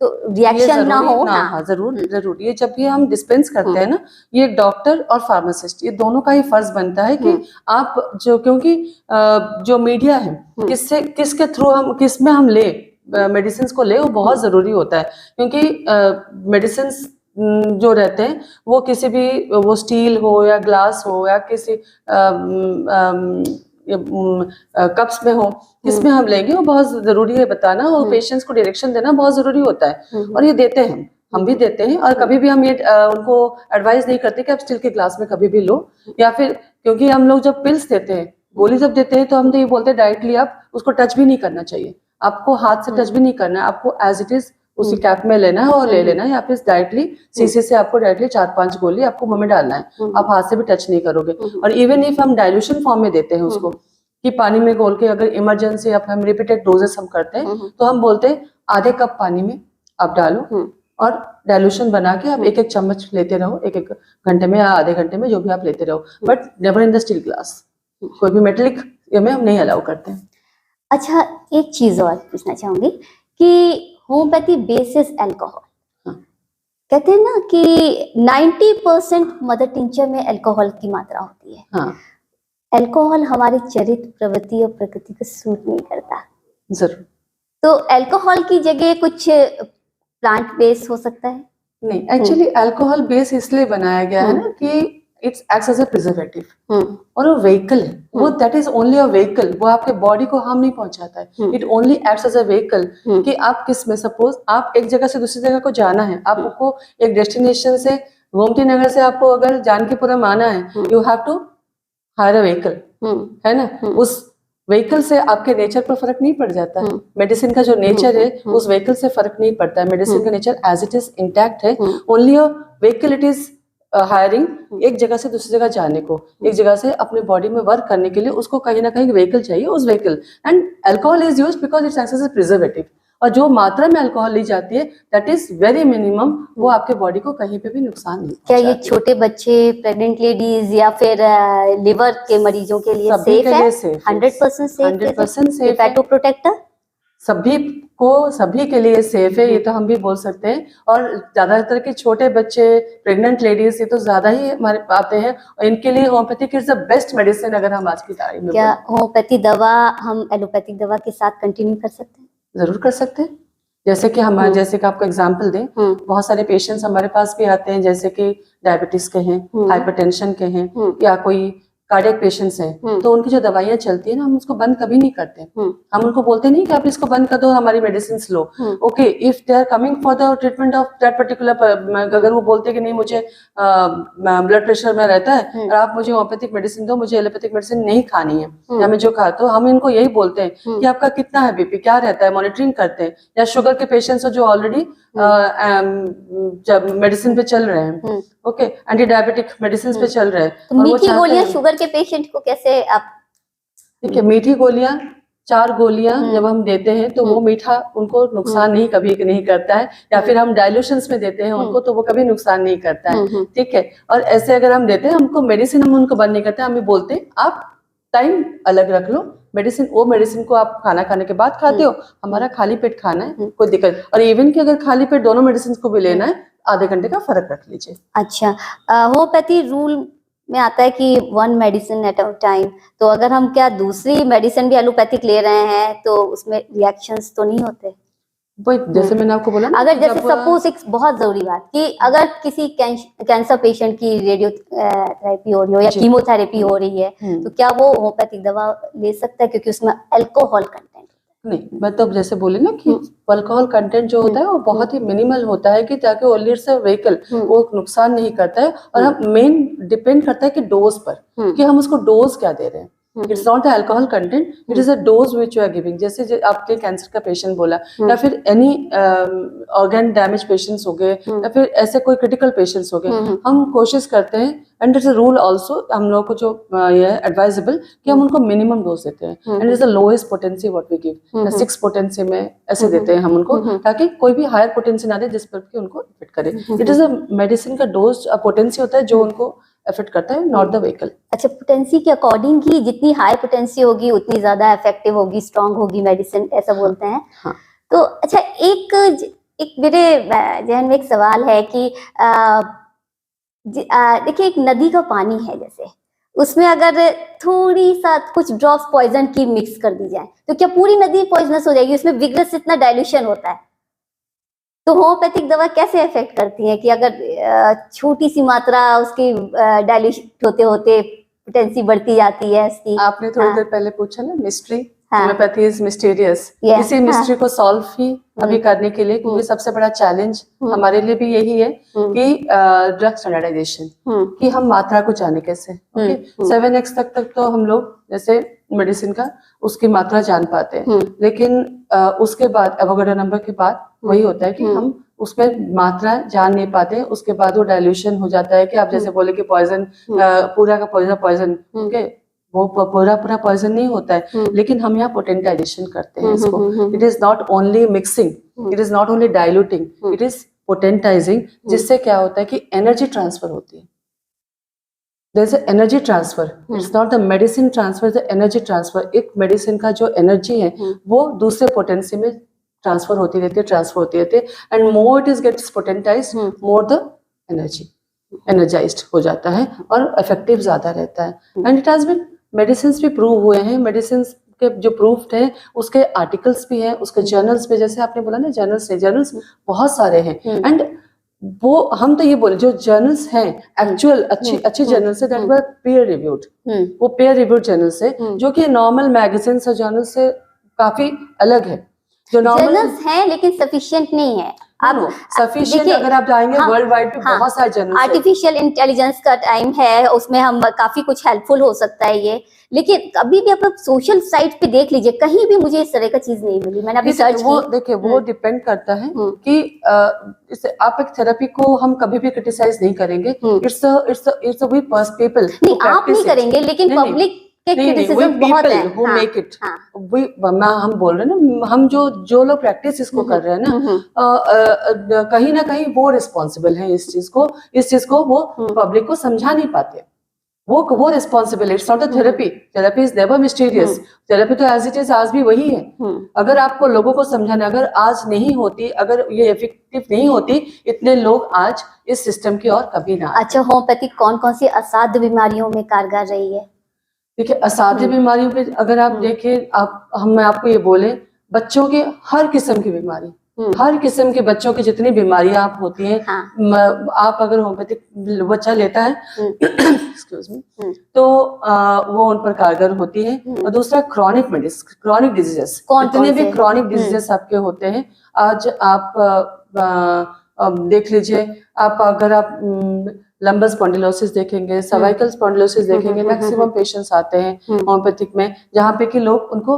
तो रिएक्शन ना हो। हाँ, जरूर ये जब भी हम डिस्पेंस करते हैं ना, ये डॉक्टर और फार्मासिस्ट ये दोनों का ही फर्ज बनता है कि आप जो, क्योंकि जो मीडिया है किसके थ्रू हम किसमें हम ले मेडिसिन को ले, वो बहुत जरूरी होता है, क्योंकि मेडिसिन जो रहते हैं वो किसी भी, वो स्टील हो या ग्लास हो या किसी कप्स में हो, किसमें हम लेंगे वो बहुत जरूरी है बताना, और पेशेंट्स को डायरेक्शन देना बहुत जरूरी होता है, और ये देते हैं, हम भी देते हैं। और कभी भी हम ये उनको एडवाइस नहीं करते कि आप स्टील के ग्लास में कभी भी लो, या फिर क्योंकि हम लोग जब पिल्स देते हैं, गोली जब देते हैं, तो हम तो ये बोलते हैं डायरेक्टली आप उसको टच भी नहीं करना चाहिए, आपको हाथ से टच भी नहीं करना है, आपको एज इट इज उसी कैप में लेना है और ले लेना है, या फिर डायरेक्टली शीशे से आपको डायरेक्टली 4-5 गोली आपको मुंह में डालना है, आप हाथ से भी टच नहीं करोगे। और इवन इफ हम डाइल्यूशन फॉर्म में देते हैं उसको, कि पानी में घोल के, अगर इमरजेंसी या हम रिपीटेड डोजेस हम करते हैं, तो हम बोलते हैं आधे कप पानी में आप डालो और डाइल्यूशन बना के आप एक एक चम्मच लेते रहो, एक एक घंटे में या आधे घंटे में, जो भी आप लेते रहो, but never in the steel glass. कोई भी मेटेलिक में हम नहीं अलाउ करते हैं। अच्छा, एक चीज और पूछना चाहूंगी कि होम्योपैथी बेसिस अल्कोहल, हाँ। कहते हैं ना कि 90% मदर टिंचर में अल्कोहल की मात्रा होती है। हाँ, अल्कोहल हमारे चरित्र, प्रवृत्ति और प्रकृति को सूट नहीं करता, जरूर। तो अल्कोहल की जगह कुछ प्लांट बेस हो सकता है? नहीं, एक्चुअली अल्कोहल बेस इसलिए बनाया गया है ना कि it's acts as a preservative, और वो व्हीकल है, वो that is only a vehicle, वो आपके बॉडी को हार्म नहीं पहुंचाता है, it only acts as a vehicle, कि आप किस में, सपोज आप एक जगह से दूसरी जगह को जाना है, आपको एक डेस्टिनेशन से, गोमती नगर से आपको अगर जानकीपुरम आना है, you have to hire a vehicle, है ना, उस व्हीकल से आपके नेचर पर फर्क नहीं पड़ जाता है, मेडिसिन का जो नेचर है उस व्हीकल से फर्क नहीं पड़ता है, मेडिसिन का nature as it is intact है, only a vehicle it is hiring, एक जगह से दूसरी जगह जाने को, एक जगह से अपने बॉडी में वर्क करने के लिए उसको कहीं ना कहीं व्हीकल चाहिए, उस vehicle, and alcohol is used because it's acts as a preservative, और जो मात्रा में अल्कोहल ली जाती है दैट इज वेरी मिनिमम, वो आपके बॉडी को कहीं पे भी नुकसान नहीं क्या ये पहुंचाती। छोटे बच्चे, प्रेग्नेंट लेडीज या फिर लिवर के मरीजों के लिए सभी सेफ के है? लिए safe है। 100% सेफ? 100% safe है। हेपेटो प्रोटेक्टर सभी के लिए सेफ है, ये तो हम भी बोल सकते हैं, और ज्यादातर के छोटे बच्चे, प्रेग्नेंट लेडीज, ये तो ज्यादा ही हमारे आते हैं, और इनके लिए homeopathic is the best medicine, अगर हम आज की तारीख में क्या बोलें। होम्योपैथी दवा हम एलोपैथिक दवा के साथ कंटिन्यू कर सकते हैं? जरूर कर सकते हैं, जैसे कि हमारे, जैसे कि आपको एग्जांपल दें, बहुत सारे पेशेंट्स हमारे पास भी आते हैं, जैसे कि डायबिटीज के हैं, हाइपरटेंशन के हैं, या कोई कार्डियक पेशेंट्स हैं, तो उनकी जो दवाइयाँ चलती है ना, हम उसको बंद कभी नहीं करते, हम उनको बोलते नहीं कि आप इसको बंद कर दो, हमारी मेडिसिन लो। Okay, if they are coming for the treatment of that particular, अगर वो बोलते हैं कि नहीं मुझे ब्लड प्रेशर में रहता है और आप मुझे होम्योपैथिक मेडिसिन दो, मुझे एलोपैथिक मेडिसिन नहीं खानी है, या मैं जो खा, तो हम इनको यही बोलते हैं कि आपका कितना है बीपी, क्या रहता है, मॉनिटरिंग करते हैं, या शुगर के पेशेंट्स जो ऑलरेडी जब मेडिसिन पे चल रहे हैं, ओके, एंटी डायबिटिक मेडिसिन पे चल रहे हैं, तो मीठी गोलियां शुगर के पेशेंट को कैसे आप? ठीक है, मीठी गोलियां, 4 गोलियां जब हम देते हैं तो वो मीठा उनको नुकसान नहीं कभी नहीं करता है, या फिर हम डाइल्यूशंस में देते हैं उनको, तो वो कभी नुकसान नहीं करता है, ठीक है। और ऐसे अगर हम देते हैं, हमको मेडिसिन हम उनको बंद नहीं करते, हम बोलते हैं आप टाइम अलग रख लो, मेडिसिन, वो मेडिसिन को आप खाना खाने के बाद खाते हो, हमारा खाली पेट खाना है, कोई दिक्कत, और इवन कि अगर खाली पेट दोनों मेडिसिन को भी लेना है, आधे घंटे का फर्क रख लीजिए। अच्छा, होम्योपैथी रूल में आता है कि 1 मेडिसिन एट अ टाइम, तो अगर हम क्या दूसरी मेडिसिन भी एलोपैथिक ले रहे हैं तो उसमें रिएक्शंस तो नहीं होते? वही जैसे मैंने आपको बोला ना, अगर जैसे सपोज एक बहुत जरूरी बात कि अगर किसी कैंसर पेशेंट की रेडियो थेरेपी हो रही हो या कीमोथेरेपी हो रही है, तो क्या वो होम्योपैथिक दवा ले सकता है क्योंकि उसमें अल्कोहल कंटेंट? नहीं, मतलब जैसे बोले ना कि अल्कोहल कंटेंट जो होता है वो बहुत ही मिनिमल होता है, कि ताकि ओनली से व्हीकल वो नुकसान नहीं करता है, और हम मेन डिपेंड करता है कि डोज पर, कि हम उसको डोज क्या दे रहे हैं, it's not the alcohol content, it is a dose which you are giving. जैसे आपके कैंसर का पेशेंट बोला, या फिर एनी ऑर्गन डैमेज पेशेंट्स हो गए, या फिर ऐसे कोई क्रिटिकल पेशेंट्स हो गए, हम कोशिश करते हैं, and it's a rule also हम लोगों को जो ये है एडवाइजेबल, कि हम उनको मिनिमम डोज देते हैं, and it's the lowest potency what we give, 6 potency में ऐसे देते हैं हम उनको, ताकि कोई भी हायर पोटेंसी ना दे जिस पर कि उनको इफेक्ट करे। इट इज अ मेडिसिन का डोज पोटेंसी होता है जो उनको इफेक्ट करता है, नॉट द व्हीकल। अच्छा, पोटेंसी के अकॉर्डिंग ही जितनी हाई पोटेंसी होगी उतनी ज्यादा इफेक्टिव होगी, स्ट्रांग होगी मेडिसिन, ऐसा बोलते हैं। हाँ। तो अच्छा, एक मेरे जहन में एक सवाल है कि देखिए, एक नदी का पानी है, जैसे उसमें अगर थोड़ी सा कुछ ड्रॉप्स पॉइजन की मिक्स कर दी जाए तो क्या पूरी नदी पॉइजनस हो जाएगी? उसमें विग्रस इतना डाइल्यूशन होता है। तो होम्योपैथिक दवा कैसे इफेक्ट करती है कि अगर छोटी सी मात्रा उसकी डाइल्यूट होते होते पोटेंसी बढ़ती जाती है उसकी? आपने थोड़ी हाँ। देर पहले पूछा ना मिस्ट्री, हाँ। Homeopathy is mysterious. Yeah, इसी हाँ। मिस्ट्री को सॉल्व ही अभी करने के लिए, क्योंकि सबसे बड़ा चैलेंज हमारे लिए भी यही है कि ड्रग स्टैंडर्डाइजेशन, कि हम मात्रा को जाने कैसे। ओके, 7x तक तो हम लोग जैसे मेडिसिन का उसकी मात्रा जान पाते हैं, लेकिन उसके बाद एवोगाड्रो नंबर के बाद वही होता है कि हम उसमें मात्रा जान नहीं पाते। उसके बाद वो डाइल्यूशन हो जाता है कि आप जैसे बोले कि पॉइजन, पूरा का पूरा पॉइजन, ओके, वो पूरा पॉइजन नहीं होता है, लेकिन हम यहाँ पोटेंटाइजेशन करते हैं इसको। It is not only mixing, it is not only diluting, it is potentizing, जिससे क्या होता है कि एनर्जी ट्रांसफर होती है। There is energy transfer, it's not the medicine transfer, the energy transfer. एक मेडिसिन का जो एनर्जी है वो दूसरे पोटेंसी में ट्रांसफर होती रहती है, and more it is gets potentized, more the energy energized हो जाता है और इफेक्टिव ज्यादा रहता है। And it has been, medicine भी प्रूव हुए हैं, मेडिसिन के जो प्रूफ्ड है उसके आर्टिकल्स भी हैं, उसके जर्नल्स पे, जैसे आपने बोला ना जर्नल्स बहुत सारे हैं। एंड वो हम तो ये बोले जो जर्नल्स हैं एक्चुअल अच्छे जर्नल्स है, दैट वर पीयर रिव्यूड, वो पीयर रिव्यूड जर्नल्स है, जो कि नॉर्मल मैगजीन और जर्नल से काफी अलग है। जो जर्नल्स हैं लेकिन सफिशिएंट नहीं है। आप सफिशिएंट अगर आप जाएंगे वर्ल्ड वाइड पे बहुत सारे जर्नल्स, आर्टिफिशियल इंटेलिजेंस का टाइम है, उसमें हम काफी कुछ हेल्पफुल हो सकता है ये, लेकिन अभी भी आप सोशल साइट पे देख लीजिए, कहीं भी मुझे इस तरह का चीज नहीं मिली। मैंने अभी सर्च की, देखिए वो डिपेंड करता है कि आप एक थेरेपी को हम कभी भी क्रिटिसाइज नहीं करेंगे। इट्स अ वी पीपल, नहीं आप नहीं करेंगे, लेकिन पब्लिक क्रिटिसिज्म बहुत है। who make it, हम बोल रहे हैं ना, हम जो लोग प्रैक्टिस इसको कर रहे हैं ना, कहीं ना कहीं वो रिस्पॉन्सिबल है इस चीज को वो पब्लिक को समझा नहीं पाते। वो रिस्पॉन्सिबल है, it's not a therapy is never mysterious. Therapy तो एज इट इज आज भी वही है। अगर आपको लोगों को समझाना, अगर आज नहीं होती, अगर ये इफेक्टिव नहीं होती, इतने लोग आज इस सिस्टम की ओर कभी ना। अच्छा, होम्योपैथिक कौन कौन सी असाध्य बीमारियों में कारगर रही है? देखिए, असाध्य बीमारियों पे अगर आप देखें, मैं आपको ये बोले, बच्चों के हर किस्म की बीमारी, हर किस्म के बच्चों की जितनी बीमारियां आप होती हैं, आप अगर होम्योपैथिक बच्चा लेता है एक्सक्यूज मी, तो वो उन पर कारगर होती है। और दूसरा क्रॉनिक डिजीजेस, जितने भी क्रॉनिक डिजीजेस आपके होते हैं, आज आप देख लीजिए, अगर आप लंबर स्पॉन्डिलोसिस देखेंगे, सर्वाइकल स्पॉन्डिलोसिस देखेंगे, मैक्सिमम पेशेंट्स आते हैं होम्योपैथिक में, जहाँ पे कि लोग उनको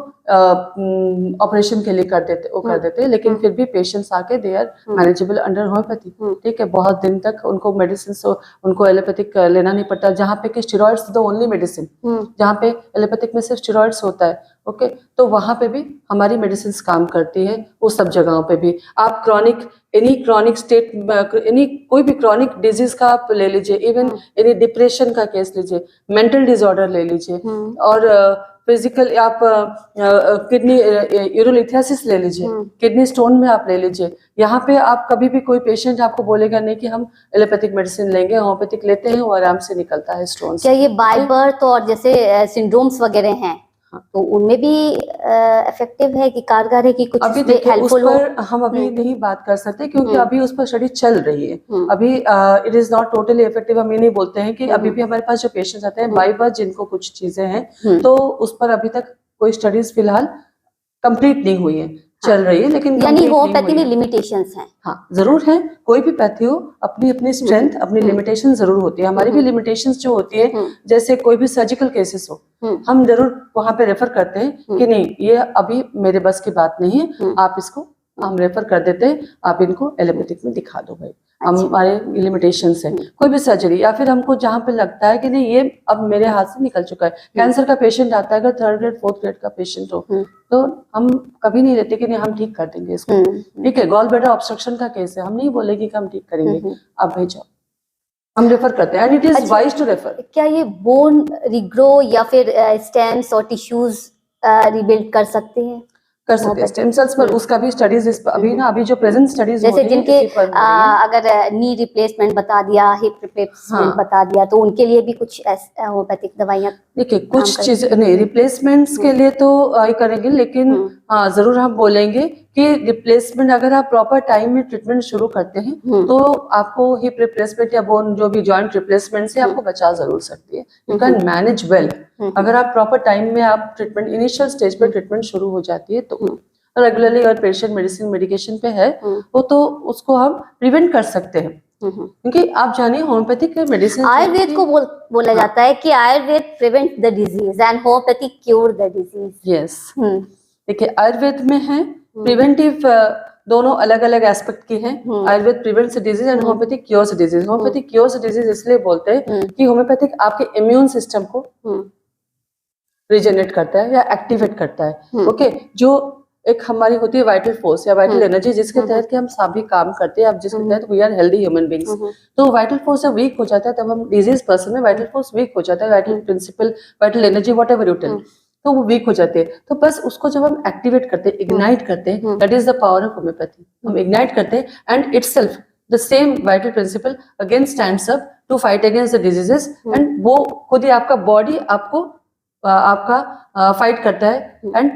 ऑपरेशन के लिए कर देते हैं, लेकिन फिर भी पेशेंट्स आके they are manageable under homeopathy. ठीक है, बहुत दिन तक उनको मेडिसिन उनको एलोपैथिक लेना नहीं पड़ता, जहाँ पे कि स्टेरॉइड्स द ओनली मेडिसिन, जहाँ पे एलोपैथिक में सिर्फ स्टेरॉइड्स होता है। ओके, तो वहां पे भी हमारी मेडिसिन काम करती है। उस सब जगहों पे भी आप एनी कोई भी क्रॉनिक डिजीज का आप ले लीजिए, इवन एनी डिप्रेशन का केस लीजिए, मेंटल डिसऑर्डर ले लीजिए, और फिजिकल आप किडनी यूरोलिथेसिस ले लीजिए, किडनी स्टोन में आप ले लीजिए। यहाँ पे आप कभी भी कोई पेशेंट आपको बोलेगा नहीं कि हम एलोपैथिक मेडिसिन लेंगे, होम्योपैथिक लेते हैं, वो आराम से निकलता है स्टोन। क्या ये बाय बर्थ और जैसे सिंड्रोम्स वगैरह हैं, तो उनमें भी इफेक्टिव है कि कारगर है कि कुछ अभी हेल्पफुल हो? हम अभी नहीं बात कर सकते, क्योंकि अभी उस पर स्टडी चल रही है। अभी it is not totally effective. हम ये नहीं बोलते हैं कि अभी भी हमारे पास जो पेशेंट्स आते हैं बाय बर्थ, जिनको कुछ चीजें हैं, तो उस पर अभी तक कोई स्टडीज फिलहाल कंप्लीट नहीं हुई है, चल रही है, लेकिन यानी होम्योपैथी में लिमिटेशंस हैं। हाँ, जरूर है। कोई भी पैथी हो, अपनी स्ट्रेंथ, अपनी लिमिटेशन जरूर होती है। हमारी भी लिमिटेशंस जो होती है, जैसे कोई भी सर्जिकल केसेस हो, हम जरूर वहां पे रेफर करते हैं कि नहीं, ये अभी मेरे बस की बात नहीं है, आप इसको, हम रेफर कर देते हैं, आप इनको एलोपैथिक में दिखा दो भाई। हमारे लिमिटेशंस है। कोई भी सर्जरी, या फिर हमको जहाँ पे लगता है कि नहीं ये अब मेरे हाथ से निकल चुका है, कैंसर का पेशेंट आता है, अगर 3rd ग्रेड 4th ग्रेड का पेशेंट हो, तो हम कभी नहीं लेते कि नहीं हम ठीक कर देंगे इसको। ठीक है, गॉल ब्लैडर ऑब्स्ट्रक्शन का केस है, हम नहीं बोलेंगे कि हम ठीक करेंगे, आप भेजो, हम रेफर करते हैं, and it is wise to refer. क्या ये बोन रिग्रो या फिर स्टेम्स और टिश्यूज रिबिल्ड कर सकते हैं? कर सकते हैं स्टेम सेल्स पर, उसका भी स्टडीज अभी जो प्रेजेंट स्टडीज जैसे जिनके अगर नी रिप्लेसमेंट बता दिया, हिप रिप्लेसमेंट बता दिया, तो उनके लिए भी कुछ होम्योपैथिक दवाइयाँ? देखिए, कुछ चीज नहीं, रिप्लेसमेंट्स के लिए तो आई करेंगे, लेकिन हाँ जरूर हम बोलेंगे कि रिप्लेसमेंट अगर आप प्रॉपर टाइम में ट्रीटमेंट शुरू करते हैं तो आपको हिप रिप्लेसमेंट या बोन जो भी जॉइंट रिप्लेसमेंट से आपको बचा जरूर सकती है। You can manage well. अगर आप प्रॉपर टाइम में आप ट्रीटमेंट इनिशियल स्टेज पे ट्रीटमेंट शुरू हो जाती है तो रेगुलरली अगर पेशेंट मेडिकेशन पे है वो तो उसको हम प्रिवेंट कर सकते हैं। क्योंकि आप जानिए होम्योपैथिक मेडिसिन आयुर्वेद को बोला जाता है कि Ayurveda prevent the disease and homeopathy cure the disease. Yes, देखिए आयुर्वेद में है प्रिवेंटिव, दोनों अलग अलग एस्पेक्ट की हैं। Ayurveda prevents disease and homeopathic cures disease. Homeopathic cures disease इसलिए बोलते हैं कि होम्योपैथिक आपके इम्यून सिस्टम को रिजेनरेट करता है या एक्टिवेट करता है। ओके, जो एक हमारी होती है वाइटल फोर्स या वाइटल एनर्जी जिसके तहत कि हम सभी काम करते हैं, अब जिसके तहत we are healthy human beings. तो वाइटल फोर्स जब वीक हो जाता है तब हम डिजीज पर्सन में वाइटल फोर्स वीक हो जाता है, vital principle, vital energy, whatever you tell, तो वो वीक हो जाते हैं। तो बस उसको जब हम एक्टिवेट करते हैं, इग्नाइट करते हैं, that is the power of homeopathy. हम इग्नाइट करते हैं and itself the same vital principle again stands up to fight against the diseases and वो खुद ही आपका बॉडी आपको आपका फाइट करता है एंड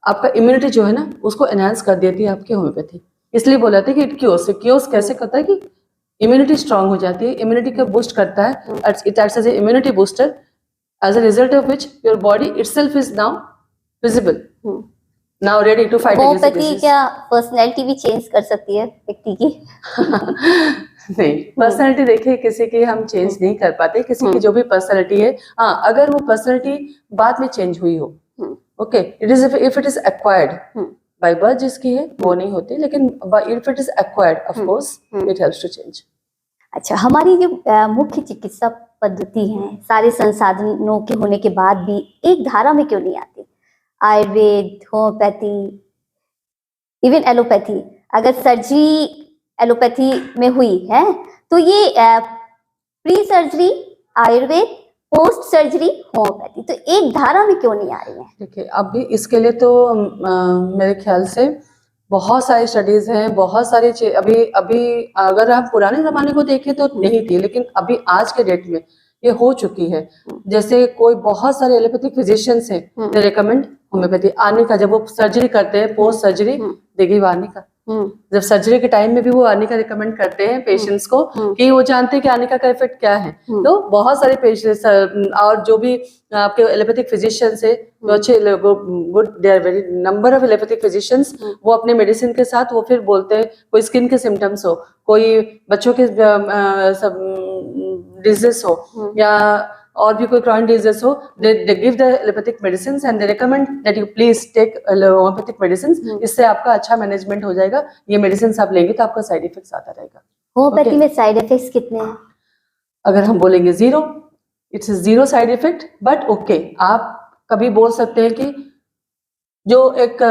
आपका इम्यूनिटी जो है ना उसको एनहांस कर देती है आपकी होम्योपैथी। इसलिए बोला था कि इट क्योर्स। क्योर्स कैसे करता है कि इम्यूनिटी स्ट्रांग हो जाती है, इम्यूनिटी को बूस्ट करता है, it acts as a immunity booster, as a result of which your body itself is now visible, now ready to fight against the homeopathy disease. क्या पर्सनैलिटी भी चेंज कर सकती है व्यक्ति की? नहीं, पर्सनैलिटी देखिए किसी की हम चेंज नहीं कर पाते, किसी की जो भी पर्सनैलिटी है, हाँ अगर वो पर्सनैलिटी बाद में चेंज हुई हो, okay, it is if it is acquired by birth जिसकी है वो नहीं होती, लेकिन if it is acquired of course it helps to change. अच्छा, हमारी जो मुख्य चिकित्सा पद्धति है, सारे संसाधनों के होने के बाद भी एक धारा में क्यों नहीं आती? Ayurveda, homeopathy, even allopathy. अगर सर्जरी एलोपैथी में हुई है तो ये pre surgery Ayurveda, post surgery homeopathy, तो एक धारा में क्यों नहीं आ रही है? देखिए अभी इसके लिए तो मेरे ख्याल से बहुत सारी स्टडीज हैं, बहुत सारी अभी अगर आप पुराने जमाने को देखें तो नहीं थी, लेकिन अभी आज के डेट में ये हो चुकी है। जैसे कोई बहुत सारे एलोपैथिक फिजिशियंस हैं, दे रिकमेंड होम्योपैथी। आने का जब वो सर्जरी करते हैं, पोस्ट सर्जरी देखिए आने का, जब सर्जरी के टाइम में भी वो आने का रिकमेंड करते हैं पेशेंट्स को कि वो जानते हैं कि आने का इफेक्ट क्या है। तो बहुत सारे पेशेंट्स और जो भी आपके एलोपैथिक फिजिशियंस है जो अच्छे good, there are very number of allopathic physicians, वो अपने मेडिसिन के साथ वो फिर बोलते हैं कोई स्किन के सिम्टम्स हो, कोई बच्चों के डिजीज हो या और भी कोई क्रॉनिक डिजीज हो, they give the allopathic medicines and they recommend that you please take homeopathic medicines। इससे आपका अच्छा मैनेजमेंट हो जाएगा। ये मेडिसिन आप लेंगे तो आपका साइड इफेक्ट्स आता रहेगा। होम्योपैथी में साइड इफेक्ट्स कितने हैं? अगर हम बोलेंगे zero, it's zero side effect, but okay आप कभी बोल सकते हैं कि जो एक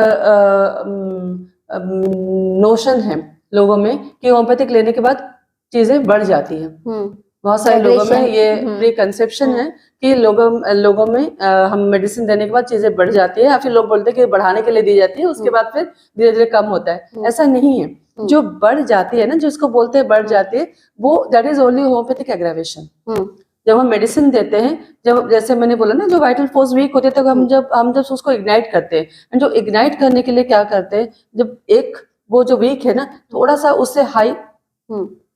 नोशन है लोगों में कि होम्योपैथिक लेने के बाद चीजें बढ़ जाती हैं। बहुत सारे लोगों में ये प्रीकंसेप्शन है कि लोगों में हम मेडिसिन देने के बाद चीजें बढ़ जाती है, या फिर लोग बोलते हैं कि बढ़ाने के लिए दी जाती है, उसके बाद फिर धीरे धीरे कम होता है। ऐसा नहीं है। जो बढ़ जाती है ना, जिसको बोलते हैं बढ़ जाती है, वो that is only homeopathic aggravation. जब हम मेडिसिन देते हैं, जब जैसे मैंने बोला ना जो वाइटल फोर्स वीक होते हैं, तो हम जब उसको इग्नाइट करते हैं, जो इग्नाइट करने के लिए क्या करते हैं, जब एक वो जो वीक है ना, थोड़ा सा उससे हाई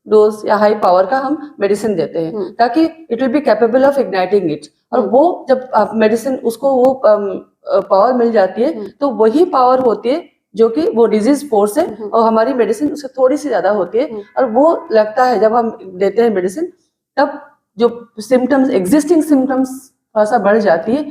डोज या हाई पावर का हम मेडिसिन देते हैं ताकि it will be capable of igniting it. और वो जब मेडिसिन उसको वो पावर मिल जाती है तो वही पावर होती है जो कि वो डिजीज फोर्स है, और हमारी मेडिसिन उससे थोड़ी सी ज्यादा होती है। और वो लगता है जब हम देते हैं मेडिसिन, तब जो सिम्टम्स, एग्जिस्टिंग सिम्टम्स थोड़ा सा बढ़ जाती है,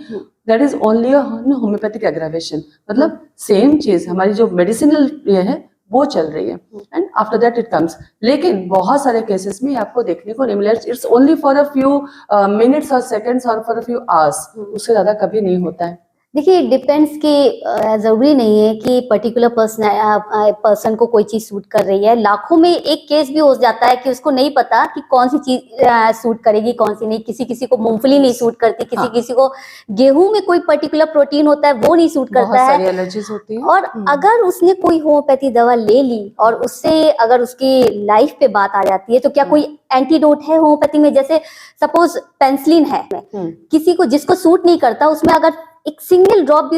that is only homeopathic aggravation. मतलब सेम चीज हमारी जो मेडिसिनल ये है वो चल रही है and after that it comes. लेकिन बहुत सारे केसेस में आपको देखने को नहीं मिला, it's only for a few minutes और सेकंड्स और फॉर अ फ्यू आवर्स, उससे ज्यादा कभी नहीं होता है। देखिए डिपेंड्स कि जरूरी नहीं है कि पर्टिकुलर पर्सन को कोई चीज सूट कर रही है। लाखों में एक केस भी हो जाता है कि उसको नहीं पता कि कौन सी चीज सूट करेगी, कौन सी नहीं। किसी को मूंगफली नहीं सूट करती, किसी को गेहूं में कोई पर्टिकुलर प्रोटीन होता है वो नहीं सूट करता है, एलर्जीज होती है। और अगर उसने कोई होम्योपैथी दवा ले ली और उससे अगर उसकी लाइफ पे बात आ जाती है, तो क्या कोई एंटीडोट है होम्योपैथी में? जैसे सपोज पेंसिलिन है, किसी को जिसको सूट नहीं करता, उसमें अगर एक सिंगल ड्रॉप भी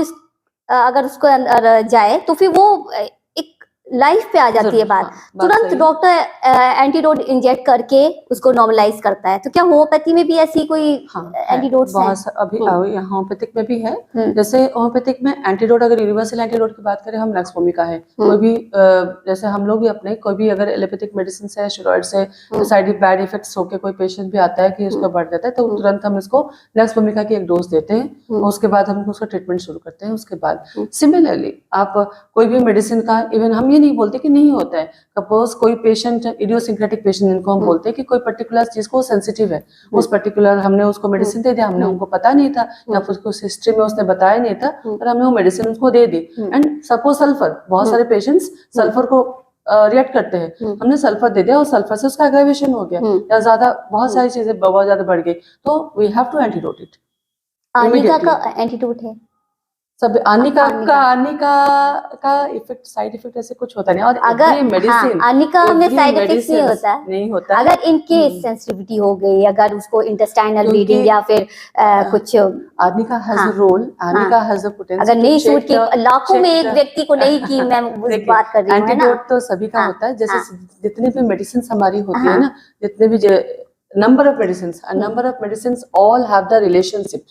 अगर उसको अंदर जाए तो फिर वो एक लाइफ पे आ जाती है जरूर, बात, हाँ, बात तुरंत सही है। डॉक्टर एंटीडोट इंजेक्ट करके उसको नॉर्मलाइज करता है। तो क्या होम्योपैथी में भी ऐसी कोई हाँ है, एंटीडोट्स हैं? अभी यहाँ होम्योपैथिक में भी है। हम्म, जैसे होम्योपैथिक में एंटीडोट, अगर यूनिवर्सल एंटीडोट की बात करें, हम नक्स भूमिका है। कोई भी जैसे हम लोग भी अपने कोई भी अगर एलोपैथिक मेडिसिन से, स्टेरॉइड से साइड बैड इफेक्ट्स होकर कोई पेशेंट भी आता है कि उसको बढ़ जाता है, तो तुरंत हम इसको नक्स भूमिका की एक डोज देते हैं और उसके बाद हम उसका ट्रीटमेंट शुरू करते हैं। उसके बाद सिमिलरली आप कोई भी मेडिसिन का, इवन हम ये नहीं बोलते कि नहीं होता है। सपोज कोई पेशेंट, इडियोसिंक्रेटिक पेशेंट जिनको हम बोलते हैं कि कोई पर्टिकुलर चीज को सेंसिटिव है, उस पर्टिकुलर हमने उसको मेडिसिन दे दिया, हमने उनको पता नहीं था या फिर उसको हिस्ट्री में उसने बताया नहीं था, और हमने वो मेडिसिन उसको दे दी। एंड सपोज सल्फर, बहुत सारे पेशेंट्स सल्फर को रिएक्ट करते हैं, हमने सल्फर दे दिया और सल्फर से उसका एग्रेवेशन हो गया या ज्यादा बहुत सारी चीजें बहुत ज्यादा बढ़ गई, तो we have to antidote it arnica का इमीडिएटली। एंटीडोट है? सब आर्निका आर्निका। का इफेक्ट, साइड इफेक्ट ऐसे कुछ होता नहीं। और अगर एवरी मेडिसिन, आर्निका में साइड इफेक्ट्स नहीं होता है, नहीं होता है। अगर इनके सेंसिटिविटी हो गई, अगर उसको इंटेस्टाइनल क्योंकि ब्लीडिंग या फिर कुछ, arnica has a role, arnica has a potential. अगर नहीं सूट की, लाखों में एक व्यक्ति को नहीं की, मैं उस बात कर रही हूँ, है ना? एंटीडोट तो सभी का होता है। जैसे जितनी भी मेडिसिन हमारी होती है हाँ। ना, जितने भी number of medicine all have the relationship.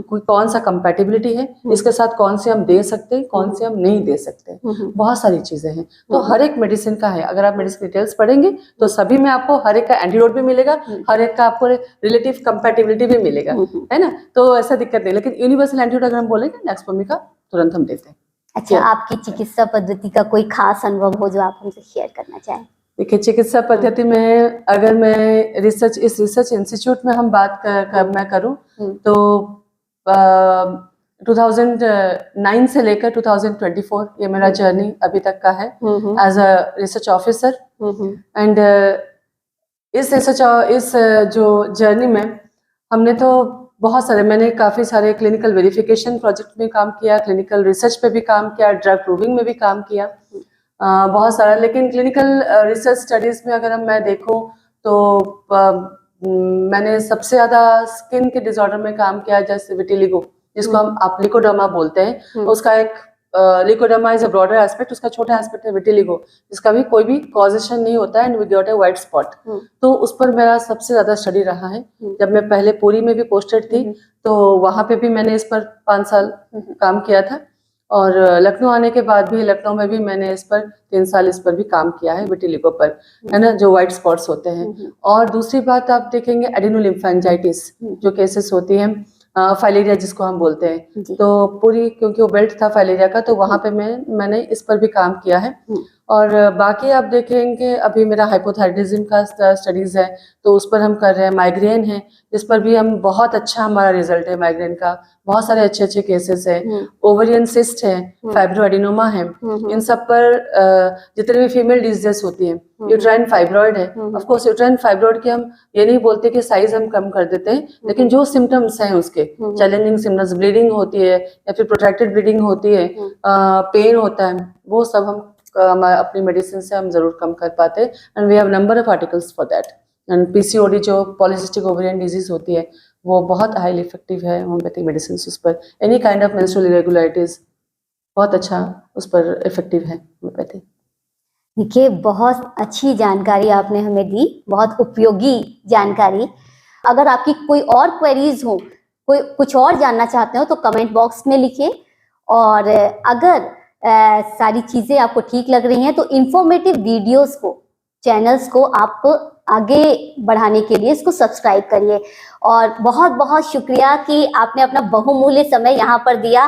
कोई कौन सा कंपैटिबिलिटी है, इसके साथ कौन से हम दे सकते हैं, कौन से हम नहीं दे सकते, बहुत सारी चीजें हैं। तो हर एक मेडिसिन का है, अगर आप मेडिसिन डिटेल्स पढ़ेंगे तो सभी में आपको हर एक का एंटीडोट भी मिलेगा, हर एक का आपको रिलेटिव कंपैटिबिलिटी भी मिलेगा, है ना? तो ऐसा दिक्कत नहीं। लेकिन यूनिवर्सल एंटीडोट अगर हम बोलेंगे नक्स भूमिका, तुरंत हम देते हैं। अच्छा, आपकी चिकित्सा पद्धति का कोई खास अनुभव हो जो आप हमसे शेयर करना चाहें? देखिए, चिकित्सा पद्धति में अगर मैं इस रिसर्च इंस्टीट्यूट में हम बात मैं करूं तो 2009 से लेकर 2024 ये मेरा जर्नी अभी तक का है as a research officer. And इस जो जर्नी में हमने तो मैंने काफ़ी सारे क्लिनिकल वेरिफिकेशन प्रोजेक्ट में काम किया, क्लिनिकल रिसर्च पे भी काम किया, ड्रग प्रूविंग में भी काम किया, बहुत सारा। लेकिन क्लिनिकल रिसर्च स्टडीज़ में अगर मैं देखूं तो मैंने सबसे ज़्यादा स्किन के डिसऑर्डर में काम किया, जैसे विटिलिगो, जिसको हम आप लिकोडर्मा बोलते हैं। उसका एक leucoderma is a broader aspect, उसका छोटा एस्पेक्ट है विटिलिगो, जिसका भी कोई भी कॉजेशन नहीं होता है, and we got a white spot. तो उस पर मेरा सबसे ज्यादा स्टडी रहा है। जब मैं पहले पुरी में भी पोस्टेड थी तो वहां पे भी मैंने इस पर 5 साल काम किया था, और लखनऊ आने के बाद भी लखनऊ में भी मैंने इस पर 3 साल इस पर भी काम किया है, विटिलिगो पर, है ना, जो व्हाइट स्पॉट्स होते हैं। और दूसरी बात आप देखेंगे एडिनोलिम्फेंजाइटिस जो केसेस होती है, फाइलेरिया जिसको हम बोलते हैं, तो पूरी क्योंकि वो बेल्ट था फाइलेरिया का, तो वहां पे मैंने इस पर भी काम किया है। और बाकी आप देखेंगे अभी मेरा हाइपोथायराइडिज्म का स्टडीज है, तो उस पर हम कर रहे हैं। माइग्रेन है, इस पर भी हम बहुत अच्छा हमारा रिजल्ट है माइग्रेन का, बहुत सारे अच्छे अच्छे केसेस हैं। ओवरियन सिस्ट है, फाइब्रोएडिनोमा है, इन सब पर जितने भी फीमेल डिजीजेस होती हैं, यूट्राइन फाइब्रॉइड है। ऑफ कोर्स यूट्राइन फाइब्रॉइड की हम ये नहीं बोलते कि साइज हम कम कर देते हैं, लेकिन जो सिम्टम्स हैं उसके चैलेंजिंग सिम्टम्स, ब्लीडिंग होती है या फिर प्रोट्रैक्टेड ब्लीडिंग होती है, पेन होता है, वो सब हम अपनी मेडिसिन से हम जरूर कम कर पाते हैं। And we have number of articles for that. And PCOD जो पॉलिसिस्टिक ओवेरियन डिजीज होती है, वो बहुत हाईली इफेक्टिव है होम्योपैथिक मेडिसिन उस पर। Any kind of menstrual irregularities बहुत अच्छा उस पर इफेक्टिव है होम्योपैथी। देखिए, बहुत अच्छी जानकारी आपने हमें दी, बहुत उपयोगी जानकारी। अगर आपकी कोई और क्वेरीज हो, कोई कुछ और जानना चाहते हो, तो कमेंट बॉक्स में लिखिए। और अगर सारी चीजें आपको ठीक लग रही हैं तो इंफॉर्मेटिव वीडियोस को, चैनल्स को आप आगे बढ़ाने के लिए इसको सब्सक्राइब करिए। और बहुत बहुत शुक्रिया कि आपने अपना बहुमूल्य समय यहाँ पर दिया।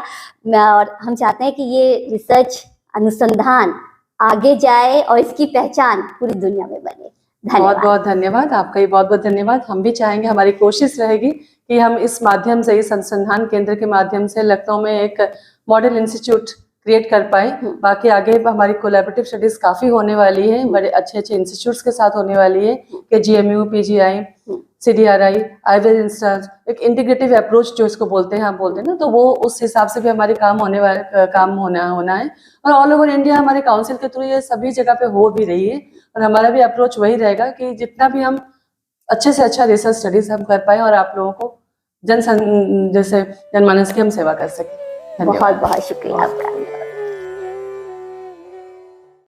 और हम चाहते हैं कि ये रिसर्च अनुसंधान आगे जाए और इसकी पहचान पूरी दुनिया में बने। बहुत बहुत धन्यवाद आपका, ही बहुत बहुत धन्यवाद। हम भी चाहेंगे, हमारी कोशिश रहेगी कि हम इस माध्यम से, इस अनुसंधान केंद्र के माध्यम से लखनऊ में एक मॉडल इंस्टीट्यूट क्रिएट कर पाए। बाकी आगे हमारी कोलैबोरेटिव स्टडीज काफी होने वाली है, बड़े अच्छे अच्छे इंस्टीट्यूट्स के साथ होने वाली है, कि GMU, PGI, CDRI, Ayurveda institute, एक इंटीग्रेटिव अप्रोच जो इसको बोलते हैं, हम बोलते हैं ना, तो वो उस हिसाब से भी हमारे काम होना है। और ऑल ओवर इंडिया हमारे काउंसिल के थ्रू ये सभी जगह पे हो भी रही है, और हमारा भी अप्रोच वही रहेगा कि जितना भी हम अच्छे से अच्छा रिसर्च स्टडीज हम कर पाए और आप लोगों को जनमानस की हम सेवा कर सकें। बहुत बहुत शुक्रिया आपका।